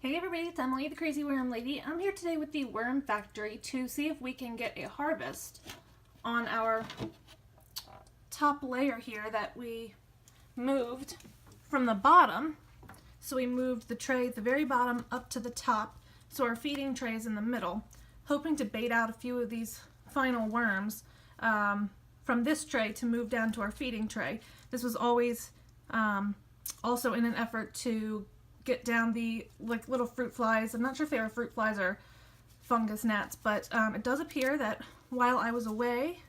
Hey everybody, it's Emily, the Crazy Worm Lady. I'm here today with the Worm Factory to see if we can get a harvest on our top layer here that we moved from the bottom. So we moved the tray at the very bottom up to the top, so our feeding tray is in the middle, hoping to bait out a few of these final worms from this tray to move down to our feeding tray. This was always also in an effort to get down the little fruit flies. I'm not sure if they are fruit flies or fungus gnats, but it does appear that while I was away,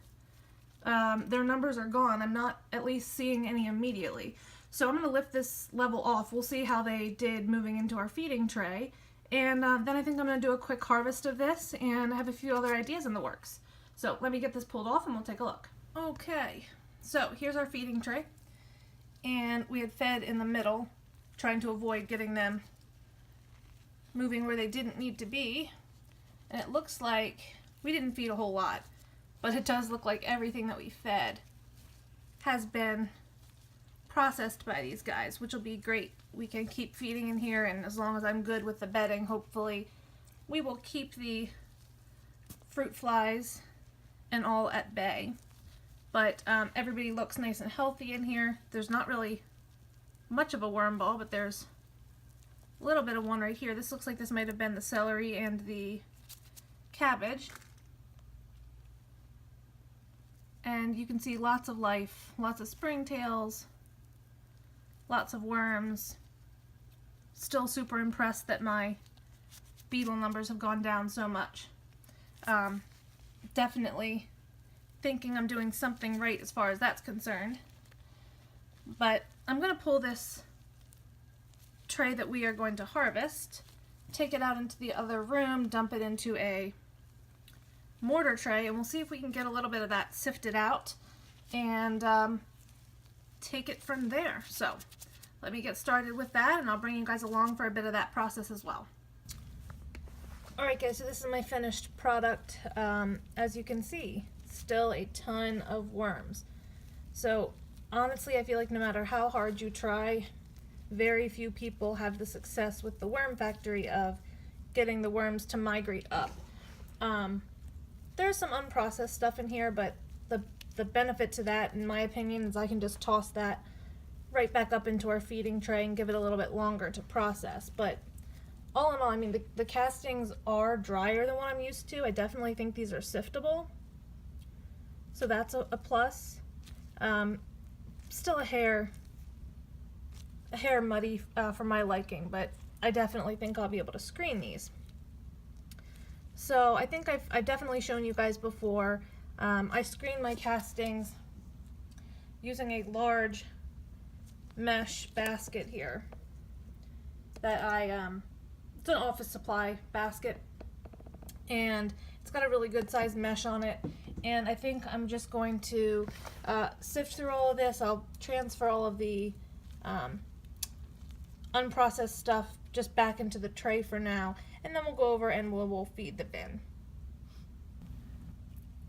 their numbers are gone. I'm not at least seeing any immediately. So I'm going to lift this level off. We'll see how they did moving into our feeding tray. And then I think I'm going to do a quick harvest of this, and I have a few other ideas in the works. So let me get this pulled off and we'll take a look. Okay, so here's our feeding tray. And we had fed in the middle, trying to avoid getting them moving where they didn't need to be. And it looks like we didn't feed a whole lot, but it does look like everything that we fed has been processed by these guys, which will be great. We can keep feeding in here, and as long as I'm good with the bedding, hopefully we will keep the fruit flies and all at bay. But everybody looks nice and healthy in here. There's not really much of a worm ball, but there's a little bit of one right here. This looks like this might have been the celery and the cabbage. And you can see lots of life, lots of springtails, lots of worms. Still super impressed that my beetle numbers have gone down so much. Definitely thinking I'm doing something right as far as that's concerned. But I'm going to pull this tray that we are going to harvest, take it out into the other room, dump it into a mortar tray, and we'll see if we can get a little bit of that sifted out and take it from there. So let me get started with that, and I'll bring you guys along for a bit of that process as well. Alright guys, so this is my finished product. As you can see, still a ton of worms. So honestly, I feel like no matter how hard you try, very few people have the success with the Worm Factory of getting the worms to migrate up. There's some unprocessed stuff in here, but the benefit to that, in my opinion, is I can just toss that right back up into our feeding tray and give it a little bit longer to process. But all in all, I mean, the castings are drier than what I'm used to. I definitely think these are siftable, so that's a plus. Still a hair muddy for my liking, but I definitely think I'll be able to screen these. So I think I've definitely shown you guys before. I screen my castings using a large mesh basket here that it's an office supply basket, and it's got a really good sized mesh on it. And I think I'm just going to sift through all of this. I'll transfer all of the unprocessed stuff just back into the tray for now, and then we'll go over and we'll feed the bin.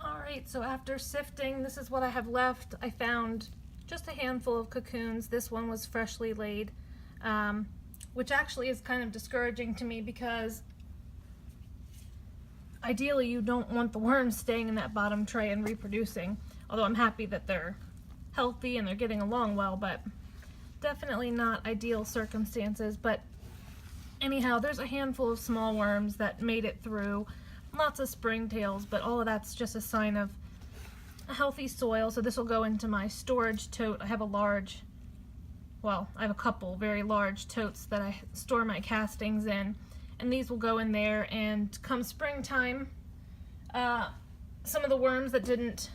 Alright, so after sifting, this is what I have left. I found just a handful of cocoons. This one was freshly laid, which actually is kind of discouraging to me because ideally, you don't want the worms staying in that bottom tray and reproducing, although I'm happy that they're healthy and they're getting along well, but definitely not ideal circumstances. But anyhow, there's a handful of small worms that made it through, lots of springtails, but all of that's just a sign of a healthy soil. So this will go into my storage tote. I have a couple very large totes that I store my castings in. And these will go in there, and come springtime, some of the worms that didn't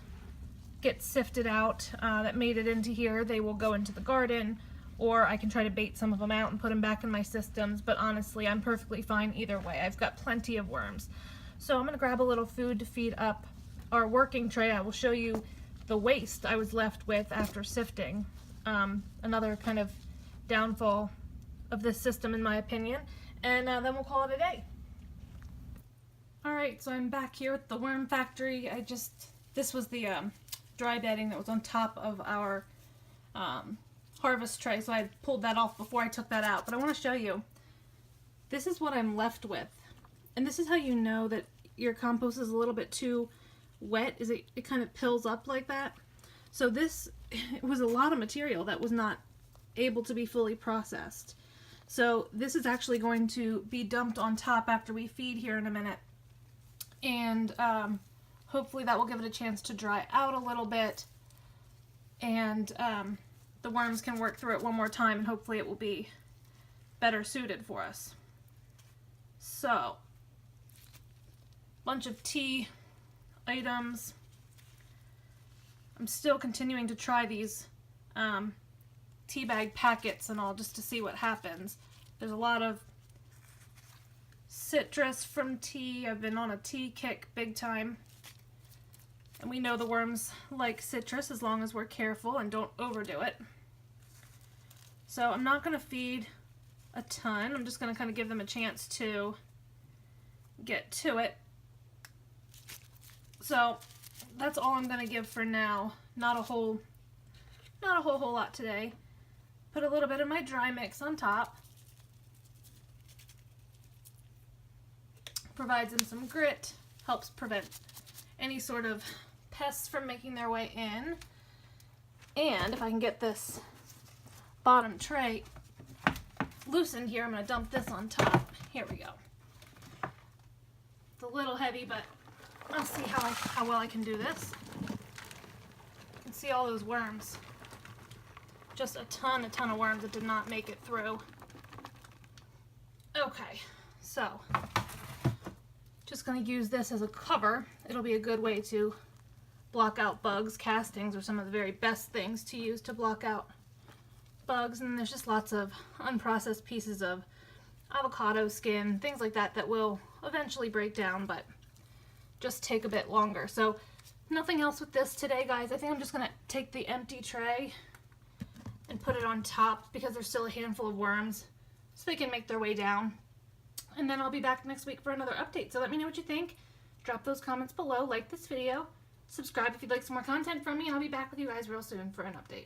get sifted out, that made it into here, they will go into the garden, or I can try to bait some of them out and put them back in my systems. But honestly, I'm perfectly fine either way. I've got plenty of worms. So I'm going to grab a little food to feed up our working tray. I will show you the waste I was left with after sifting. Another kind of downfall of this system, in my opinion. And then we'll call it a day. Alright, so I'm back here at the Worm Factory. This was the dry bedding that was on top of our harvest tray, so I pulled that off before I took that out. But I want to show you this is what I'm left with. And this is how you know that your compost is a little bit too wet, is it kind of pills up like that. So this was a lot of material that was not able to be fully processed. So this is actually going to be dumped on top after we feed here in a minute. And hopefully that will give it a chance to dry out a little bit. And the worms can work through it one more time, and hopefully it will be better suited for us. So, bunch of tea items. I'm still continuing to try these tea bag packets and all, just to see what happens. There's a lot of citrus from tea. I've been on a tea kick big time. And we know the worms like citrus as long as we're careful and don't overdo it. So I'm not going to feed a ton. I'm just going to kind of give them a chance to get to it. So that's all I'm going to give for now. Not a whole lot today. Put a little bit of my dry mix on top. Provides them some grit. Helps prevent any sort of pests from making their way in. And if I can get this bottom tray loosened here, I'm going to dump this on top. Here we go. It's a little heavy, but I'll see how well I can do this. And see all those worms. Just a ton of worms that did not make it through. Okay, so just going to use this as a cover. It'll be a good way to block out bugs. Castings are some of the very best things to use to block out bugs, and there's just lots of unprocessed pieces of avocado skin, things like that, that will eventually break down, but just take a bit longer. So nothing else with this today, guys. I think I'm just going to take the empty tray and put it on top because there's still a handful of worms so they can make their way down. And then I'll be back next week for another update. So let me know what you think. Drop those comments below, like this video, subscribe if you'd like some more content from me, and I'll be back with you guys real soon for an update.